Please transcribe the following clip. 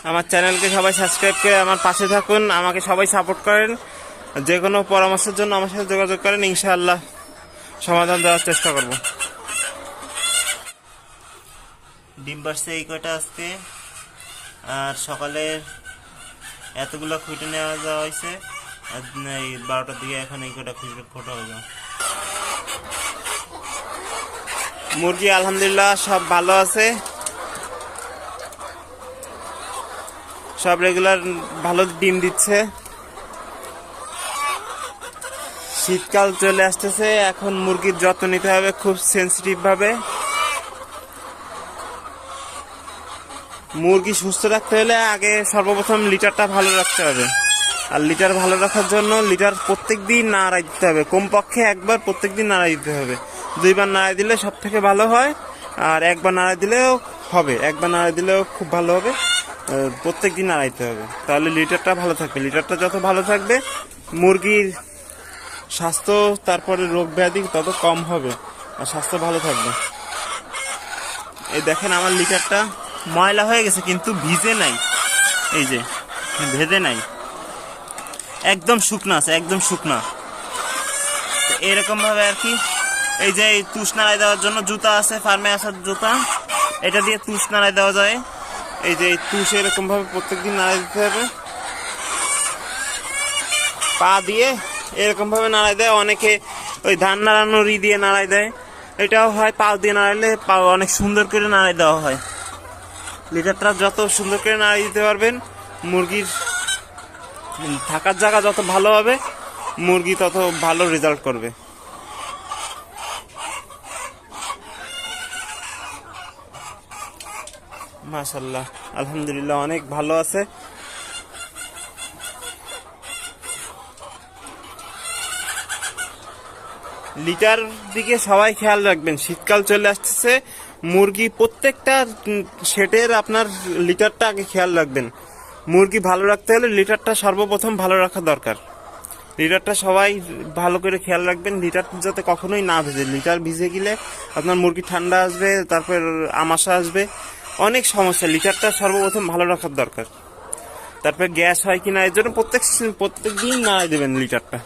আমার চ্যানেলকে সবাই সাবস্ক্রাইব করে আমার পাশে থাকুন, আমাকে সবাই সাপোর্ট করেন। যে কোনো পরামর্শের জন্য আমার সাথে যোগাযোগ করেন, ইনশাআল্লাহ সমাধান দেওয়ার চেষ্টা করব। ডিম পারছে এই কয়টা আজকে, আর সকালে এতগুলো খুঁটে নেওয়া যাওয়া হয়েছে, এই 12টার দিকে এখন এই কয়টা খোটা হয়ে যাও। মুরগি আলহামদুলিল্লাহ সব ভালো আছে, সব রেগুলার ভালো ডিম দিচ্ছে। শীতকাল চলে আসতেছে, এখন মুরগির যত্ন নিতে হবে খুব সেন্সিটিভ ভাবে। মুরগি সুস্থ রাখতে হলে আগে সর্বপ্রথম লিটারটা ভালো রাখতে হবে, আর লিটার ভালো রাখার জন্য লিটার প্রত্যেক দিন নাড়াই দিতে হবে, কমপক্ষে একবার প্রত্যেক দিন নাড়াই দিতে হবে। 2বার নাড়াই দিলে সব থেকে ভালো হয়, আর একবার নাড়াই দিলেও হবে, একবার নাড়াই দিলেও খুব ভালো হবে। প্রত্যেক দিন নাড়াইতে হবে, তাহলে লিটারটা ভালো থাকবে। লিটারটা যত ভালো থাকবে মুরগির স্বাস্থ্য, তারপরে রোগ ব্যাধি তত কম হবে আর স্বাস্থ্য ভালো থাকবে। এই দেখেন আমার লিটারটা ময়লা হয়ে গেছে কিন্তু ভিজে নাই, এই যে ভেজে নাই, একদম শুকনা আছে, একদম শুকনা। এরকম ভাবে আর কি, এই যে তুষ নাড়াই দেওয়ার জন্য জুতা আছে, ফার্মে আসার জুতা, এটা দিয়ে তুষ নাড়াই দেওয়া যায়। এই যে তুষ এরকম ভাবে প্রত্যেকদিন নাড়াই দিতে হবে, পা দিয়ে এরকম ভাবে নাড়াই দেয়। অনেকে ওই ধান নাড়ানোর দিয়ে নাড়াই দেয়, এটাও হয় পা দিয়ে নাড়াইলে, পা অনেক সুন্দর করে নাড়াই দেওয়া হয়। লিটারটা যত সুন্দর করে নাড়াই দিতে পারবেন, মুরগির থাকার জায়গা যত ভালো হবে, মুরগি তত ভালো রেজাল্ট করবে। মাশাআল্লাহ আলহামদুলিল্লাহ অনেক ভালো আছে। লিটার দিকে সবাই খেয়াল রাখবেন, শীতকাল চলে আসতেছে, মুরগি প্রত্যেকটা সেটের আপনার লিটারটা আগে খেয়াল রাখবেন। মুরগি ভালো রাখতে হলে লিটারটা সর্বপ্রথম ভালো রাখা দরকার। লিটারটা সবাই ভালো করে খেয়াল রাখবেন, লিটার যাতে কখনোই না ভিজে। লিটার ভিজে গেলে আপনার মুরগি ঠান্ডা আসবে, তারপর আমাশা আসবে, অনেক সমস্যা। লিটারটা সর্বপ্রথম ভালো রাখার দরকার। তারপর গ্যাস হয় কিনা এর জন্য প্রত্যেক দিন নাড়াই দেবেন লিটারটা।